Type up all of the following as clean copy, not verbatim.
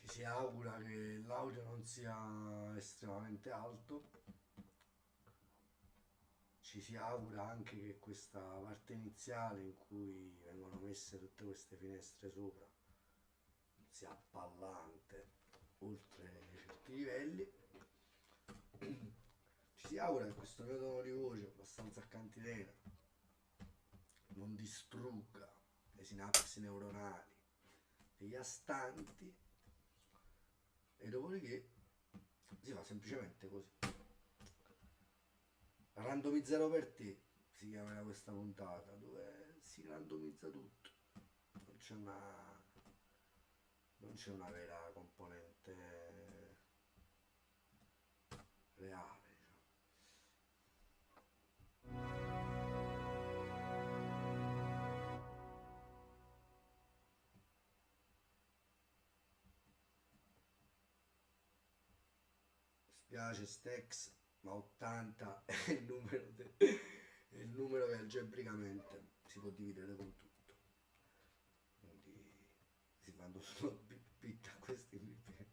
Ci si augura che l'audio non sia estremamente alto, ci si augura anche che questa parte iniziale in cui vengono messe tutte queste finestre sopra non sia appallante oltre certi livelli. Ci si augura che questo mio tono di voce abbastanza cantilena non distrugga le sinapsi neuronali degli astanti e dopodiché si fa semplicemente così. Randomizzerò per te si chiamerà questa puntata, dove si randomizza tutto, non c'è una, non c'è una vera componente reale, diciamo. Spiace Stex, ma 80 è il numero, è il numero che algebricamente si può dividere con tutto. Quindi si fanno solo bit a questi bit.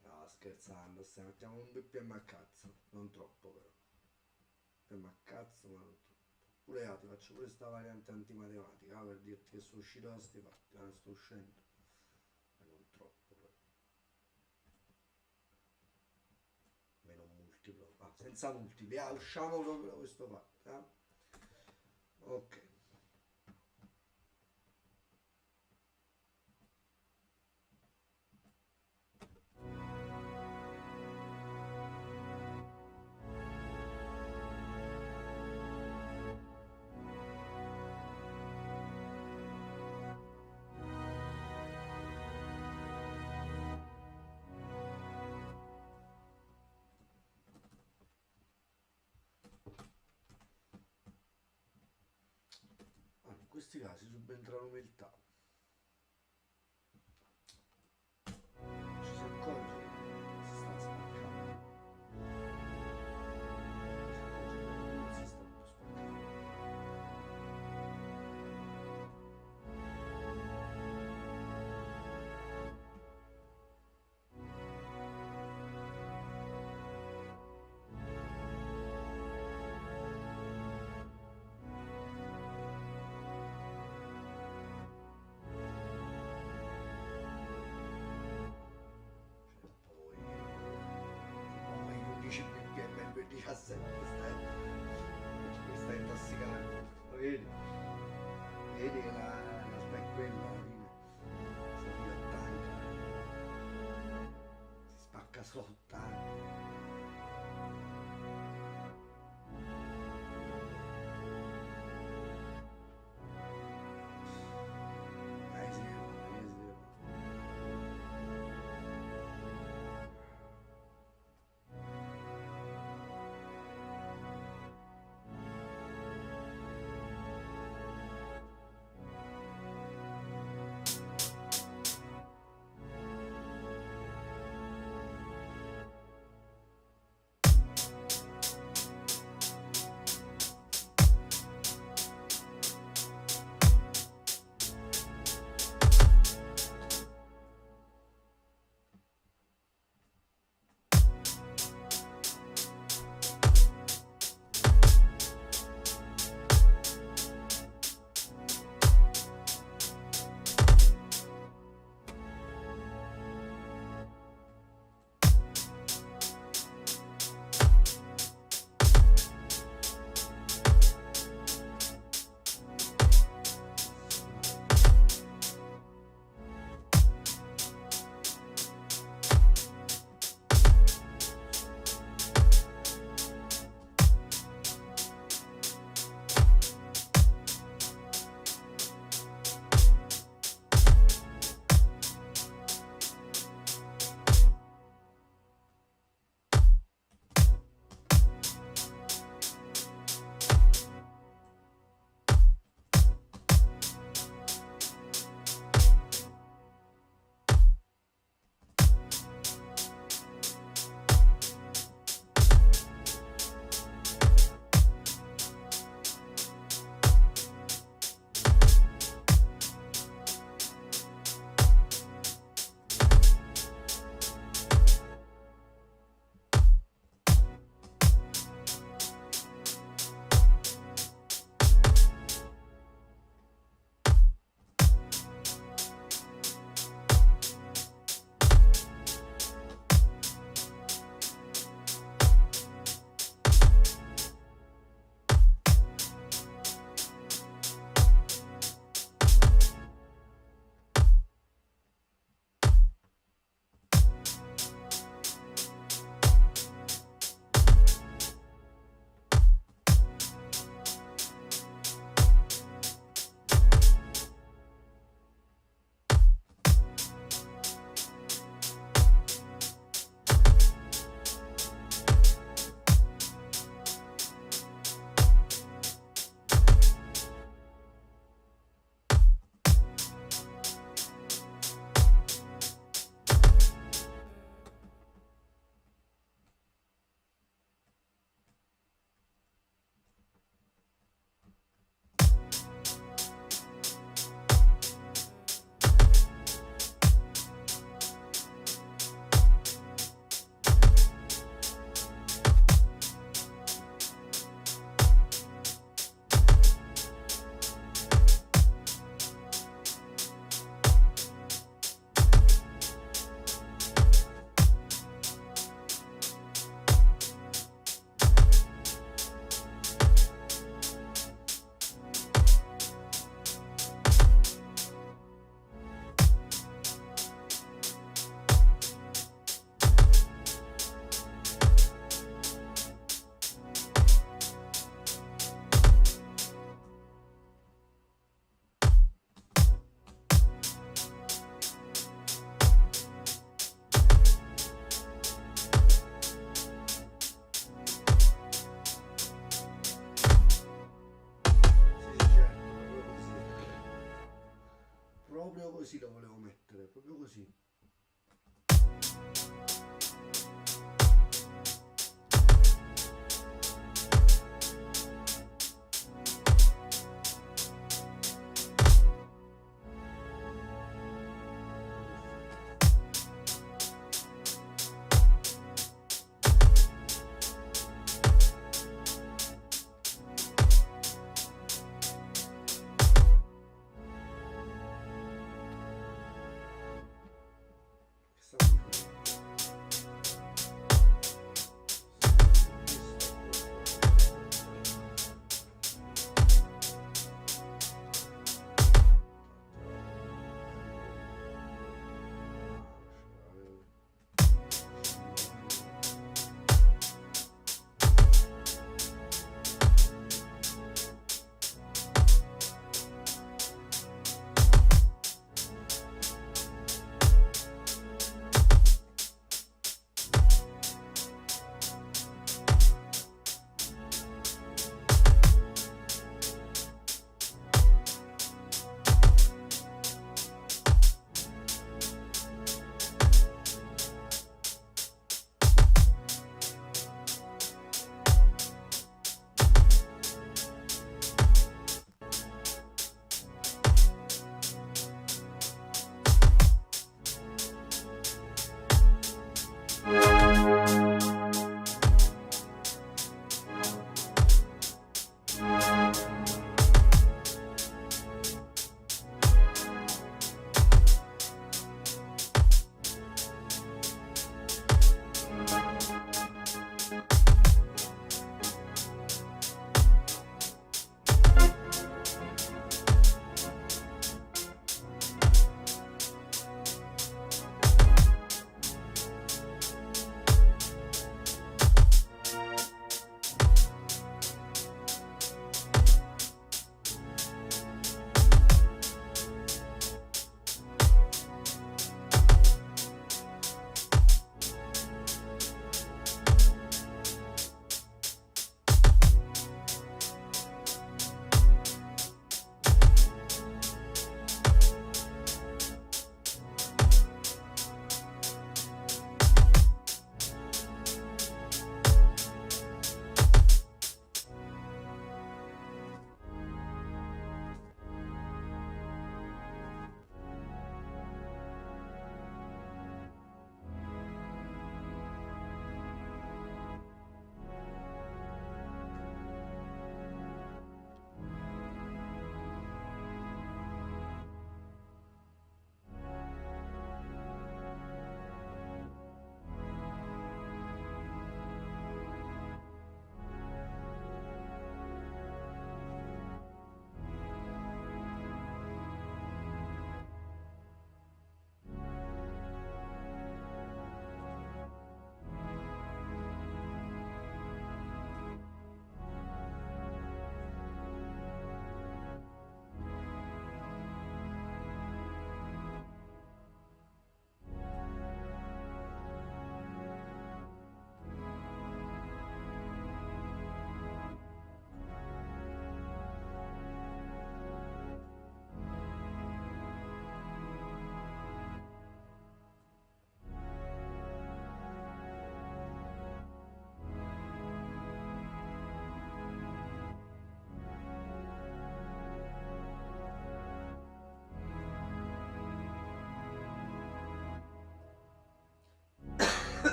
No, scherzando, mettiamo un BPM a cazzo, non troppo però. BPM a cazzo, ma non troppo. Pure io ti faccio pure sta variante antimatematica, per dirti che sono uscito da sti fatti, ma ne sto uscendo. Ma non troppo però. Meno multiplo, senza multipli, usciamo proprio da questo fatto, Ok. In questi casi subentra l'umiltà. Ci si accorge che si sta spaccando. Si accorge che non si sta tutto spaccando. Poi gli 11 ppm e 217 mi stai intossicando. Lo vedi? Vedi che la realtà è quella alla fine. Sono gli 80. Si spacca solo 80. Si ferma, si ferma.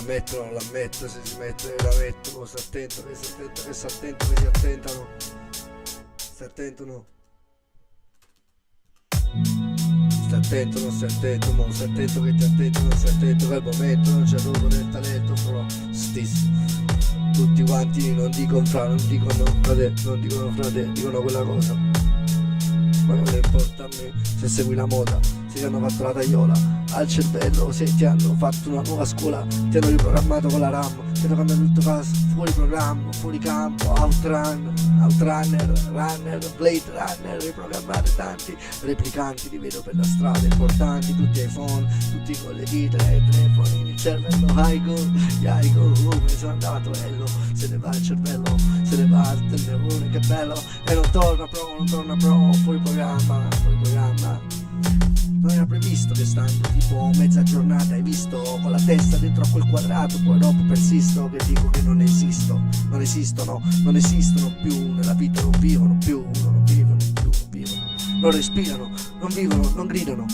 ammetto non l'ammetto, se si mette la metto, sta attento, che sta attento, che si attentano. Stai attento, no? Stai attento, non stai attento, mo stai attento che ti attento, non stai attento che al momento non c'è proprio del talento, però stesso. Tutti quanti non dicono frate, non dicono frate, dicono quella cosa. Ma non le importa a me se segui la moda, se ti hanno fatto la tagliola al cervello, se ti hanno fatto una nuova scuola, ti hanno riprogrammato con la RAM, ti hanno cambiato tutto caso, fuori programma, fuori campo, outrunner, runner, blade runner, riprogrammate tanti, replicanti li vedo per la strada, importanti, tutti iPhone, tutti con le dita e telefoni, il cervello, Aigo, me sono andato, se ne va il cervello, se ne va il neurone, che bello, e non torna pro, fuori programma. Non era previsto che stando tipo mezza giornata, hai visto, con la testa dentro a quel quadrato, poi dopo persisto che dico che non esistono più, nella vita non vivono più, non respirano, non vivono, non gridano.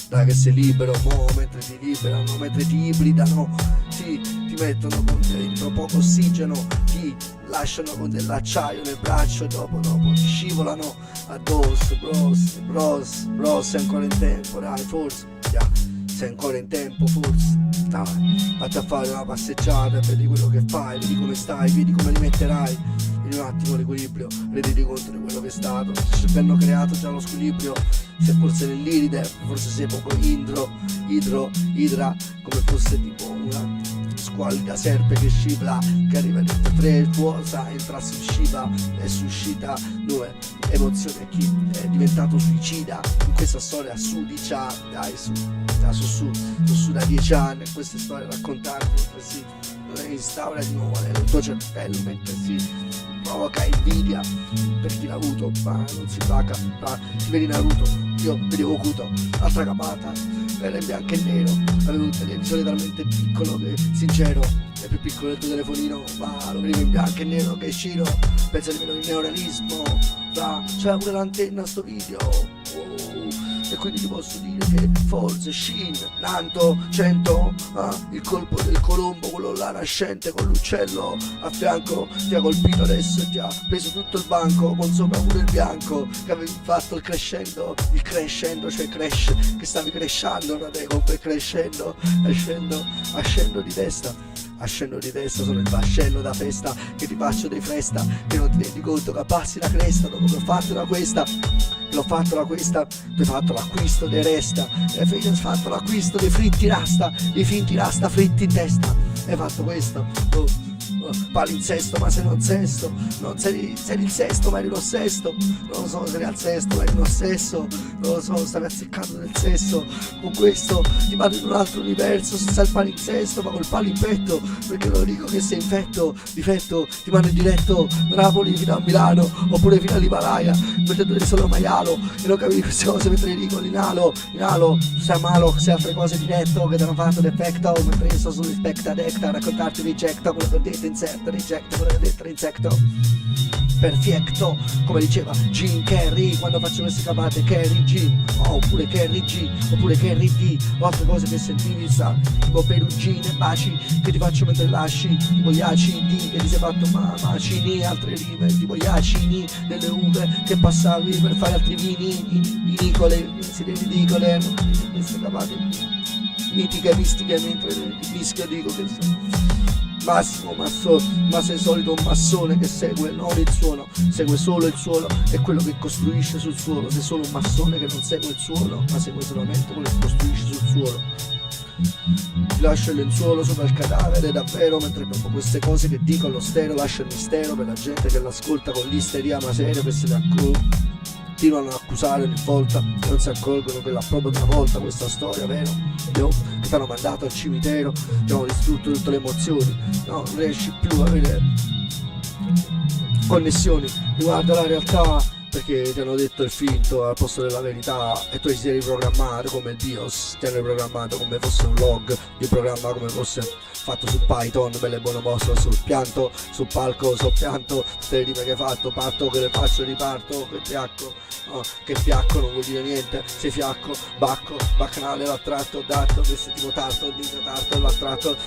Dai che sei libero, mo, mentre ti liberano, mentre ti ibridano, sì, ti mettono con dentro poco ossigeno, ti lasciano con dell'acciaio nel braccio e dopo ti scivolano addosso, bros, sei ancora in tempo, dai, forse, sei ancora in tempo, forse, dai, vatti a fare una passeggiata e vedi quello che fai, vedi come stai, vedi come li metterai, vedi un attimo l'equilibrio, renditi conto di quello che è stato, se ci hanno creato già lo squilibrio, se forse nell'iride, forse sei poco idra, come fosse tipo una squallida serpe che scivla, che arriva dentro 3 vuota, entra su Shiva e suscita nuove emozioni a chi è diventato suicida in questa storia sudicia, dai su da 10 anni queste storie raccontate mentre si instaura di nuovo nel tuo cervello, mentre si provoca invidia per chi l'ha avuto, ma non si placa, ti vedi Naruto, io vedevo Kuto, altra capata, era in bianco e nero, avevo un televisore talmente piccolo che sincero è più piccolo del tuo telefonino, ma lo vedevo in bianco e nero che Shiro pensa di meno il neorealismo, c'era pure l'antenna a sto video, e quindi ti posso dire che forse Shin, Nanto, 100, il colpo del colombo, quello là nascente con l'uccello a fianco, ti ha colpito adesso e ti ha preso tutto il banco, con sopra pure il bianco, che avevi fatto il crescendo, cioè crash, che stavi crescendo da te con quel crescendo, ascendo di testa. Ascendo di testa, sono il vascello da festa che ti faccio dei fresta, che non ti rendi conto che passi la cresta dopo che ho fatto da questa. L'ho fatto da questa, tu hai fatto l'acquisto dei resta, e hai fatto l'acquisto dei fritti rasta, dei finti rasta fritti in testa, hai fatto questo, palinsesto ma sei non sesto, non sei il sesto ma eri lo sesto, non lo so se eri al sesto ma eri lo stesso, non lo so, stavi azzeccando del sesso, con questo ti vado in un altro universo senza il palinsesto ma col palimpetto, perché lo dico che sei difetto, ti mando in diretto da Napoli fino a Milano, oppure fino all'Himalaya, mettendo solo maialo e non capivi queste cose mentre le dico l'inalo, sei malo, se altre cose di netto che ti hanno fatto l'effetto, mentre io sto sull'inspecta decta a raccontarti rejecta quello che ho detto inserta, rejecta quello che ho detto insecto perfetto, come diceva Jim Carrey quando faccio queste capate, Carry G, oppure Carry G, oppure Carry D, o altre cose che sentivi, sa, tipo perugine, baci che ti faccio mentre lasci, tipo gli acidi che ti sei fatto macini, altre rime, tipo gli acini delle uve che passavi per fare altri vini, vinicole, siete ridicole, queste capate mitiche, mistiche, mentre il mischio dico che sono Massimo, ma sei solito un massone che segue non il suono, segue solo il suolo e quello che costruisce sul suolo, sei solo un massone che non segue il suolo, ma segue solamente quello che costruisce sul suolo. Ti lascio il lenzuolo sopra il cadavere davvero, mentre dopo queste cose che dico allo stereo lascio il mistero per la gente che l'ascolta con l'isteria, ma serio che se ne continuano ad accusare ogni volta e non si accorgono che l'ha proprio una volta questa storia, vero? Io che ti hanno mandato al cimitero, ti hanno distrutto tutte le emozioni, no, non riesci più a avere connessioni riguardo alla realtà, perché ti hanno detto il finto al posto della verità e tu ti sei riprogrammato come il BIOS, ti hanno riprogrammato come fosse un log di programma, come fosse fatto su Python, belle buone mosse sul pianto, sul palco, sul pianto, tutte le rime che hai fatto, parto che le faccio, riparto, che fiacco, no, che fiacco non vuol dire niente, sei fiacco, baccanale l'attratto, datto, che sei tipo tarto, dito tarto, l'attratto,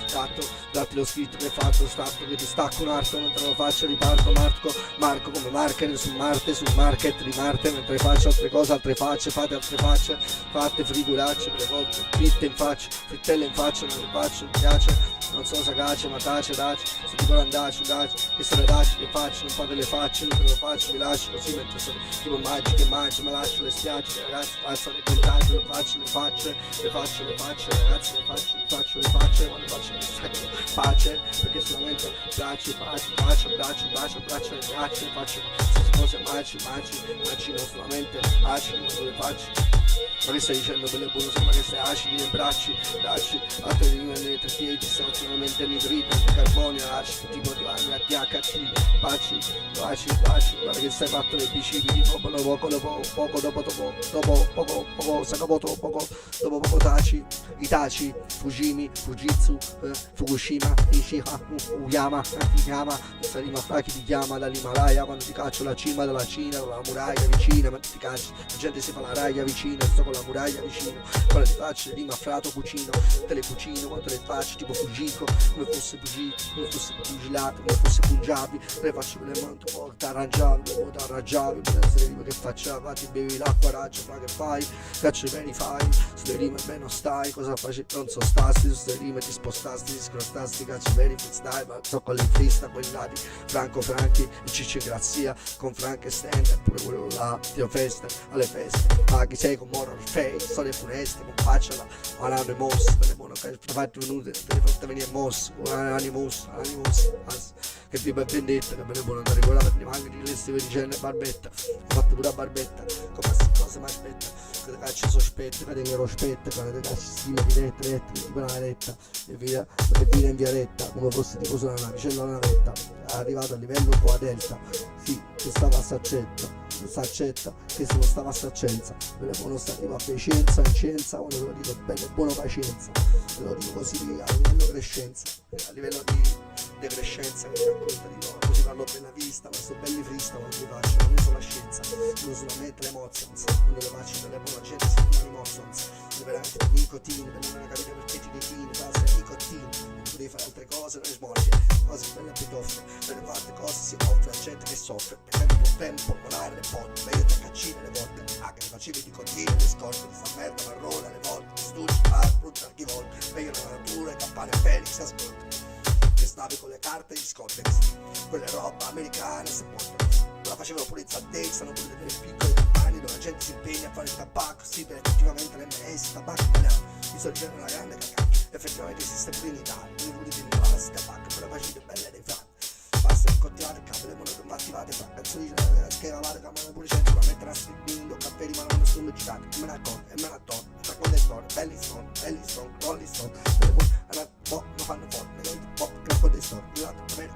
datti lo scritto che hai fatto, statto che ti stacco un arto, mentre lo faccio riparto, Marco come marker su Marte, sul market di Marte, mentre faccio altre cose, altre facce, fate altre facce, fatte figuracce, per le volte, fritte in faccia, frittelle in faccia, non le faccio, mi piace. Non sono sagace, ma tace, se dico l'andace, che se le daci, le faccio, non fate le facce, non te lo faccio, mi lascio così mentre sono tipo magiche, ma lascio le spiagge, ragazzi, passano i contagi, le faccio, ragazzi, le faccio, le facce, quando faccio le stacco, pace, perché solamente bracci, bacio, le faccio, cose maci, non solamente acidi, quando le faccio. Ma che stai dicendo per le buone, sembra che stai acidi nei bracci, dacci, altre nelle tre piedi, stiamo solamente nitrito, carbonio, acidi, tipo a THC, baci, guarda che stai fatto nei bicipiti, dopo taci, Itachi, Fujitsu, Fukushima, Uyama, questa rima fra chi ti chiama dall'Himalaya, quando ti caccio la cima della Cina, con la muraglia vicina, ma ti cacci, la gente si fa la raglia vicina, sto con la muraglia vicino, con le facce, rima frato cucino, te le cucino, quanto le faccio, tipo Fujiko, come fosse pugilato, come fosse Punjabi, le faccio per le manto, porta arrangiavi, per essere rime che facciava, ti bevi l'acqua, raggia, fra che fai, caccio i beni fai, sulle rime bene non stai, cosa faci, non so stasti, sulle rime ti spostasti, ti scrostasti, caccio i beni freestyle, ma so con le freestyle, quelli lati, Franco Franchi, il Cicci Grazia, con Frankenstein, pure quello là, Dio Feste, alle feste, ma chi sei con Moral Face, storie funeste, con faccia anano e mosse, per le buone fatti venute, per le fatte venire mosse, animus, che viva e vendetta, che me ne buono andare con la per anche di lestive di genere barbetta, ho fatto pure la barbetta, come si cose ma aspetta, che te cacci sospetta, che te che rospetta, che te cacci stile di retta, tipo una retta, e via in via retta, come fosse tipo sulla navicella una navetta, è arrivato a livello con la delta, sì, che stava a saccetta, che se non stava a saccenza, per le buono stati a pazienza, incenza, quando te lo dico bene, buona pazienza, te lo dico così a livello crescenza, a livello di decrescenza che ti racconta di loro, così vanno bella vista, ma sto belli frista quando li faccio, non uso la scienza, uso solamente le emotions, quando le faccio per le buone gente si chiamano emotions, veramente nicotine, per non capire perché ti decline, basta nicotine, non potevi fare altre cose, non smorti, cose belle a pitoffe, per le fatte cose si offre a gente che soffre, per tempo, polmonare le botte, meglio te caccine le volte, che le facevi di continue, le scorte, di sta merda marrone alle volte, studi, brutta anche volte, meglio la natura e campane a Felix, ascolta. Stavi con le carte di Scortex, quelle roba americane se portano, la facevano pure i Zaddex, hanno pure delle piccole campagne dove la gente si impegna a fare il tabacco, sì, per effettivamente l'MS, tabacco italiano, mi sto dicendo una grande cagata, effettivamente esiste pure in Italia, quindi volete imparare il tabacco, però facete belle dei fatti, basta che coltivate il capo, le monete attivate, fra cazzo di che lavate, cambiano pure centro, la mettere a stripping, cappelli, ma non sono girati, e me ne accorgo, e me ne attorno, racconta le storie, belli stone, Rolling Stone, non fanno forte, pop, racconta le storie, di lato, a me,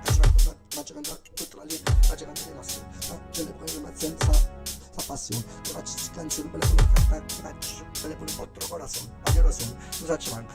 faccio cantare tutta la linea, faccio cantare la storia, no, ce le puoi ma senza passione, che faccio canzoni, belle pure botto corazon, ma che ragione, lo faccio manco,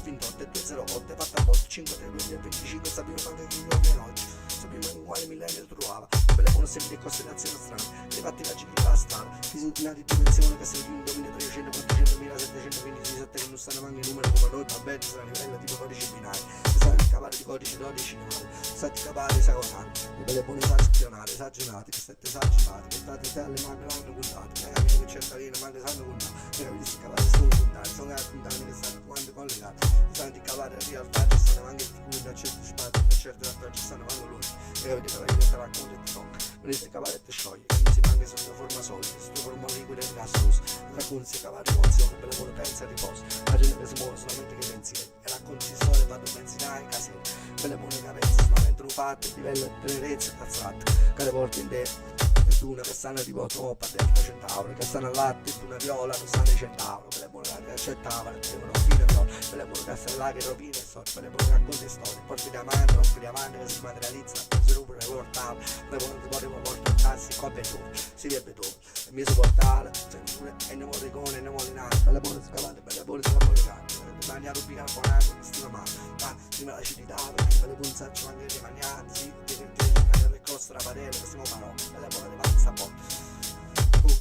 28, 2-0 volte, fatta a botto, 5-3, 2025, sappiamo quanto che io mi oggi, sappiamo in quale millennio lo trovava, quelle buone serie di costellazioni strane, le fatti viaggi di la strada, fisici di dimensione che se di 2300, 400, 1727 che non stanno manco i numeri come noi, vabbè, sono a livello tipo codice binario, si sa cavare di codice 12 nave, sa di cavare esagonali, le belle buone esagionate, esagerate, che state esagerate, che state te alle mani l'hanno puntate, hai capito che c'è il carino, manca sanno puntare, hai capito che si cavare sono puntati, sono raccontati che stanno quando collegati, sanno di cavare in realtà ci stanno anche figure da certi spazi, da certi realtà ci stanno anche loro, hai capito che avete racconto e ti tocca, non si cavare e ti scioglie, non si manca sotto forma solida, sotto forma liquida e gassosa, racconti si cavare emozione, per le buone pensa e riposo, la gente che si muove solamente che pensieri, e racconti storie fatto pensinare in casino, per le buone capenze, solamente un fatto, il livello di tenerezza e cazzate, che le porti in te, e tu una che stanno tipo troppo a delta centauro, che stanno al latte, e tu una viola, non stanno i centauro, per le buone la accettava, devono fine no, per le buone castellare che rovine e sorte, per le buone racconti storie, porti diamante che si materializza, si rupe le portale, le buone si può portarsi, qua per tu, si vede tu, il mio supportale, censure, e ne muore con e ne muore in alto, per le buone scavate, per le buone scavate, mania rubi carbonato, mi stima male, ma prima la città, per le punzacce anche dei magnani, sì, le coste la padella, che siamo marò, per le buone di pazza po'.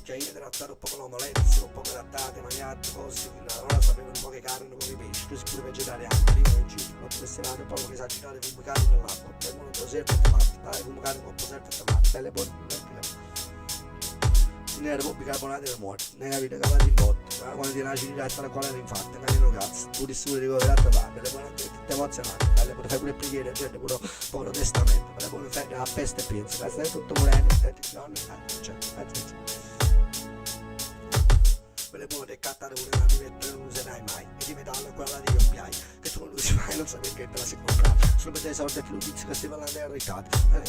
Io trattato un po' l'omoletto, un po' grattate, mangiate, cose, non sapevo un po' che carne, un po' di pesce, così pure vegetariano, prima in giro, l'ho pressione un po' che esagerato, fumo carne nell'acqua, per uno proservo e tomate, dai, fumo carne con proservo e tomate, belle buone, ne era poi carbonate da morte, ne capite cavati in botte, quando ti nasci di resta la quale era infatti, ma non cazzo, tu di sicuro di cosa da fare, belle buone tutte emozionanti, belle buone fai pure preghiere, gente pure povero testamento, belle buone fai la peste e penso, che stai tutto morendo, quelle buone che cattare pure una diventa non userai mai, e di metallo quella di ghiacciai, che tu non usi mai, non sai perché te la sei comprata, solo per dei soldi più pizzi che stai parlando in realtà,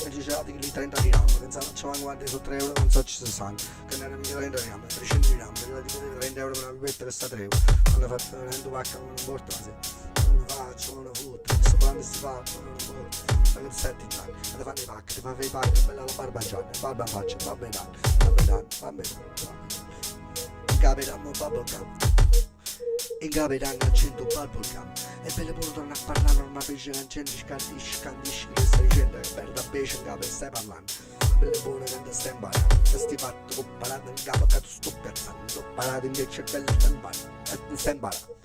invece c'era di lì 30 di ramo, pensavo facciamo guardi su 3 euro non so ci 60, che non era mica 30 di ramo, 300 di ramo, per tipo 30 euro per una pipetta che sta 3 euro, quando faccio venendo pacca non porta la sera, non lo faccio, non lo fotto, sto parlando di sti fatti, non lo fotto, sta che 7 giorni, te fanno i pacchi, ti fai i pacchi, bella la barba gialla, barba in faccia, va bene, va bene, va bene. Capitanno bubblegum, in capitanno accendo un bubblegum, e per le buone torno a parlare una pece che gente scandisci che stai dicendo che per la pece in capo e stai parlando, per le buone che ti stai imparando, che stai fatto con parato in capo che tu sto piazzando, sto parato in che cervello e stai imparando,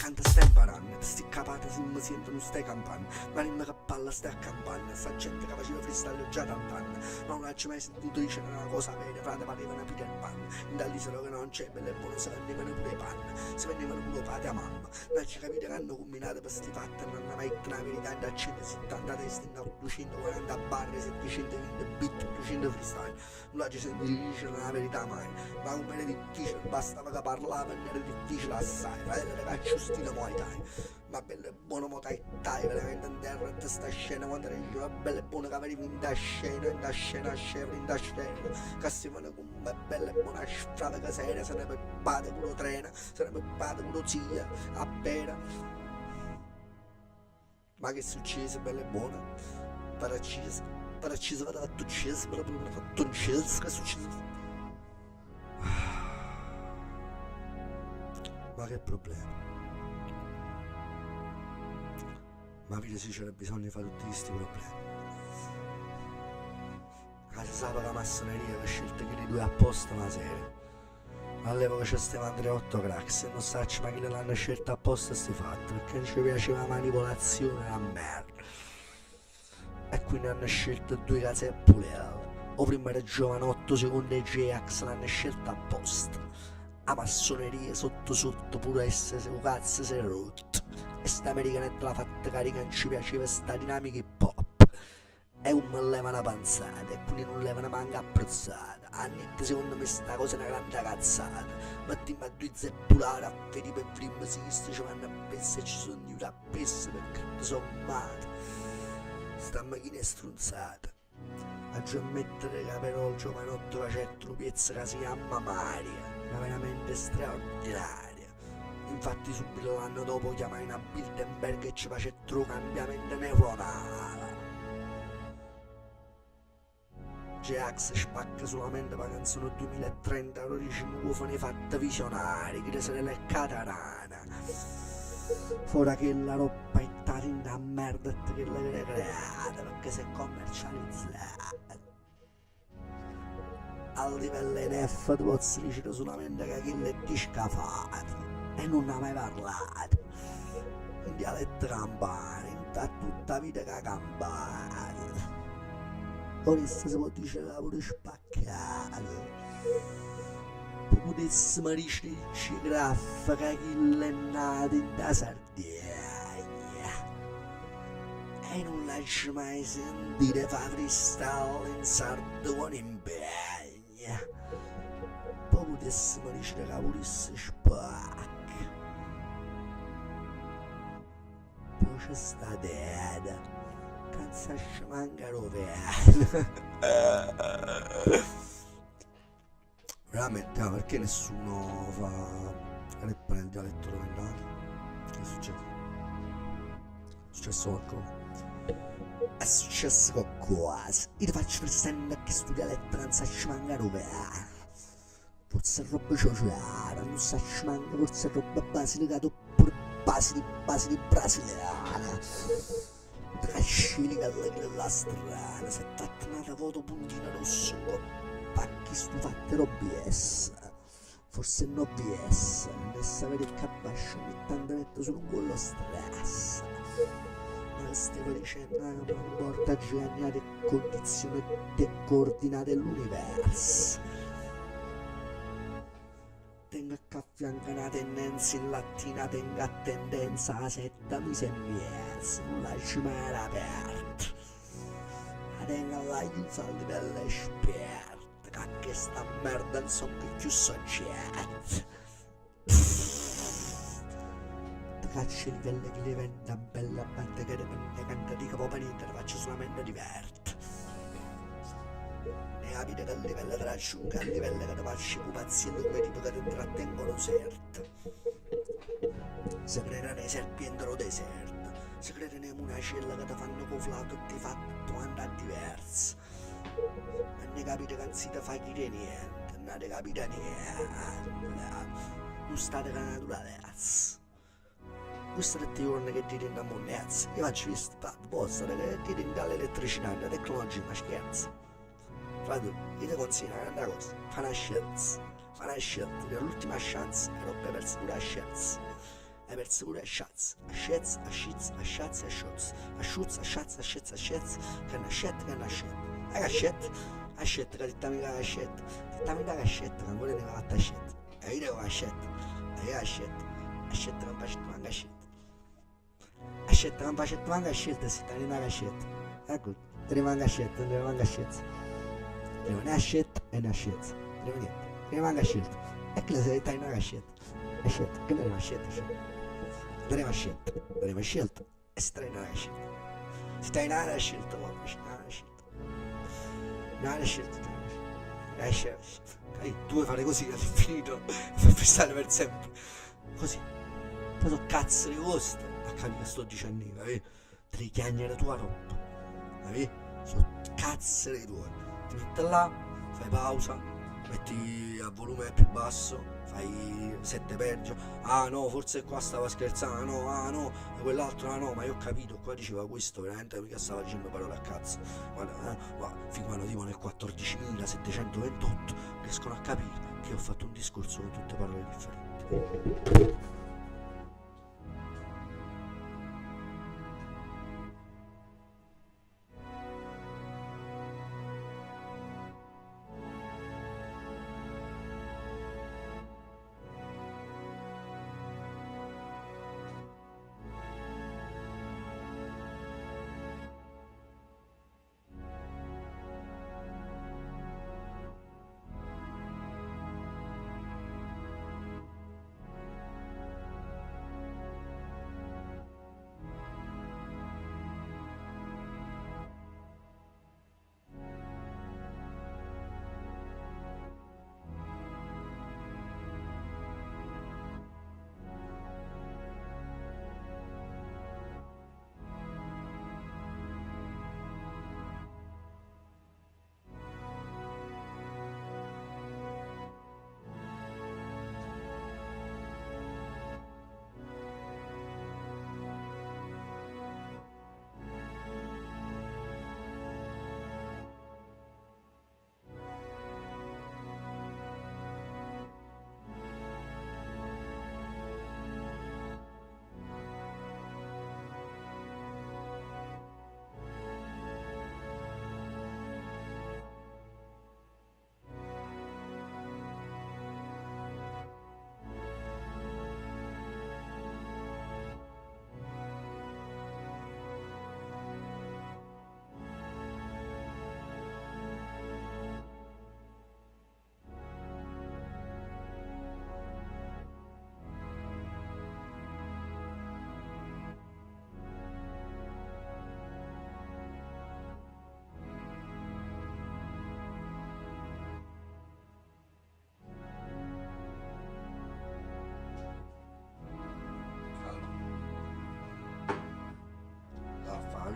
quando stai imparando, sti capate se non mi sento non stai campando, ma non che palla stai a campagna, sta gente che faceva freestyle già tant'anni, ma non hai mai sentito dicere una cosa vera, frate parevano a Peter Pan, in dall'isola che non c'è, belle buone si vendevano pure i panni, si vendevano pure pati a mamma, non ci capite che hanno combinato per sti fatti, non hanno mai detto una verità, in da 170 testi, in da 240 barre, 720 bit, 200 freestyle, non ci sentito dicere una verità mai, ma come era difficile, bastava che parlavano, era difficile assai, fratello ragazzi stile Muay Thai, ma belle buono Muay Thai, veramente in terra e sta scena quando era giù, belle buone che avevi in da scena, che si fanno come belle buone strade che sera, se ne peppate pure trena, se ne peppate pure zia, a pera. Ma che è successo, belle buone? Per acceso, vado a fatto ucciso, per la fatto ucciso, che è successo? Ma che problema? Ma vedi se c'era bisogno di fare tutti questi problemi. Ma si sa che la massoneria aveva scelto che li due apposta una sera. All'epoca c'è Stefano Andreotto Crax e non sacci ma chi l'hanno scelto apposta sti fatti, perché non ci piaceva la manipolazione, la merda. E quindi hanno scelto due case a Puleo. O prima era Giovanotto, secondo J-Ax l'hanno scelto apposta. La massoneria sotto sotto pure essere un cazzo si è rotto. E sta americanetta l'ha fatta carica, non ci piaceva sta dinamica hip hop. E un me leva una panzata, e quindi non leva una manga apprezzata. Annette secondo me sta cosa è una grande cazzata. Mattina a due zeppolare, a vedere per prima sinistra ci vanno a pezzi e ci sono di una pezza perché non sono male. Sta macchina è strunzata. A già mettere che però il giovanotto faceva piezza che si chiama Maria. Era veramente straordinaria. Infatti subito l'anno dopo chiamai a Bilderberg e ci faceva cambiamento neuronale. J-Ax spacca solamente per canzone 2030, lo dice mufone fatta visionari, che se le catarana. Fuori che la roba è tarinda a merda che l'avete creata perché si è commercializzata. Al livello NF tu posso dire solamente che quello è discafato e non ne ha mai parlato. In dialetto campano, in tutta la vita che ha campato. Ora si può dire che pure spaccato. Potessimo dire graffa che quello è nato in da Sardegna. E non lascio mai sentire fa freestyle in sardo con impegno. Poi potessimo dire che pure si spacca. Poi c'è sta Deda, cazzo ci manca rovere. Veramente, no, perché nessuno fa rap colpa nel dialetto dove è nato? Che è successo? È successo qualcosa? È successo qualcosa. Io ti faccio presente che sto dialetto non sa ci manca dove è. Forse è roba ciociara, non sa ci manca, forse è roba basilicato oppure basi di brasiliana. Trascini che la strana, se t'ha nata foto puntina rossa, pacchi stufate OBS. Forse no OBS, ne sapere che abbascia ogni tanto metto solo un quello stress. Ma stavo dicendo che non porta a giocare condizioni e coordinate dell'universo. Tengo a affiancare una tendenza in lattina, tengo a tendenza a 7 mesi e mezzo, non lasci mai aperta. La tengo alla chiusa a livello esperto, che sta merda non sono più soggetti. Ti caccio il livello che diventa bella parte che ne canta di capo panita, ne faccio solamente diverto. Ne capite che a livello tra asciuga, a livello che ti faccio paziente come tipo che ti trattengono certo. Si creano nei serpienti dello deserto, si creano in una cella che ti fanno coflato e ti fa tutto andare diverso. E ne capite che non si ti fa chiedere niente, non ne capite niente. Non state con la naturalezza. Questo 3 giorni che ti tende a monnezza, io faccio visto, posso che ti tende all'elettricità, alla tecnologia, ma scherzo. Frate, io ti consiglio una cosa, fa una scelta, che è l'ultima chance, e non hai perso pure la scelta. Hai perso pure la chance, che è una scelta. Hai la scelta, che ti dammi la scelta, che ancora ne va fatta scelta. E io devo la scelta, la scelta che non faccio manca scelta. La scelta che non faccio manca scelta, si ti rimane la scelta. Ecco, ti rimane la scelta, non ti rimane la scelta. Rimane la scelta e una scelta. Rimane niente, rimane la scelta. E che la sei in una scelta. La scelta, che non è una scelta. Non è una scelta e si traina la scelta. Si traina la scelta, non è una scelta. La scelta. Tu vuoi fare così all'infinito, per fissare per sempre. Così. Poi so cazzo di costa. A capire che sto dicendo io, capi? Te li chiagnere tua roba. Capi? So cazzo di tua. Ti metti là, fai pausa, metti a volume più basso, fai 7 perge. Ah no, forse qua stava scherzando, no, e quell'altro, ah no, ma io ho capito, qua diceva questo, veramente mica stava dicendo parole a cazzo. Guarda, fin quando tipo nel 14.728 riescono a capire che ho fatto un discorso con tutte parole differenti.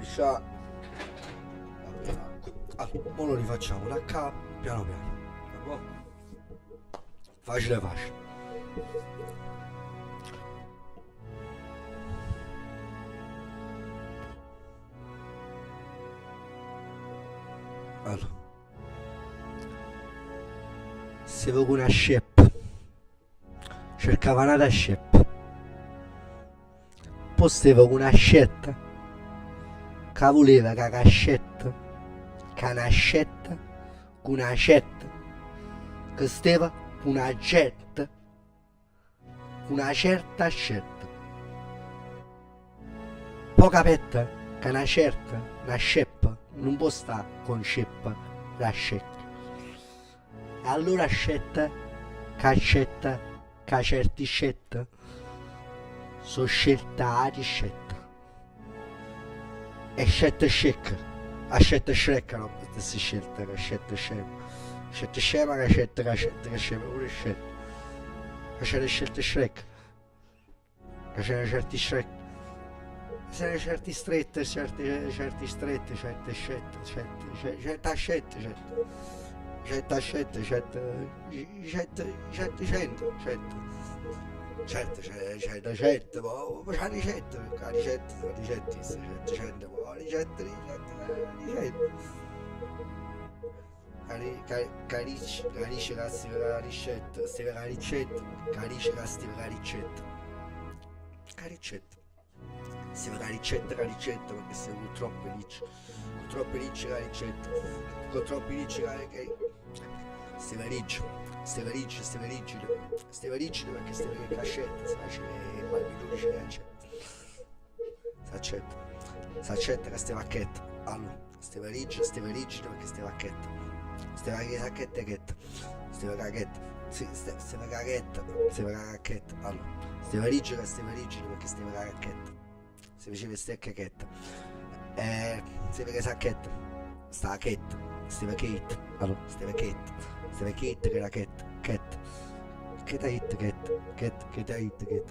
scià. Vabbè, l'acqua. Allora, ora lo rifacciamo da capo, piano piano. Va bene? Facile facile. Allora, se vuoi una sceppa, cercava una sceppa. Poi stava una scetta, che voleva che cascetta, canascetta, con una cetta, che stava una getta, una certa scetta. Poi capetta che una sceppa, non può stare con sceppa, la scecca. E allora scetta, caccetta, cacerti scetta, so scelta a scelta. E scelta scecca, a scelta scecca no, questa scelta, che scelta scema. Scelta scema, che scema, pure scelta. Che c'è le scelte scecca, che c'è certi scecca. Se certi strette, certi strette, certe scelte, certe scelte, certe scelte, certe, poi c'ha ricette, la ricette, certe, poi ricette, carice che stiva la ricetta, stiva la ricetta, carice che stiva la ricetta, caricetta. Si fa la ricetta, perché se con troppe ricce la ricetta, con troppi ricci steva rigido perché steva che cascetta, si face il barbiturice che s'accetta che steva acchetta, allora, steva rigido perché steva acchetta, steva che sacchetta chetta, steva cachetta, steva cacchetta, allora, steva rigido perché steva cacchetta. Si faceva questa cacchetta, stava che sacchetta, sta chetta, stava chetta, allora, stava chetta che era chetta, chetta, chetta, chetta, chetta, chetta, chetta, chetta, chetta.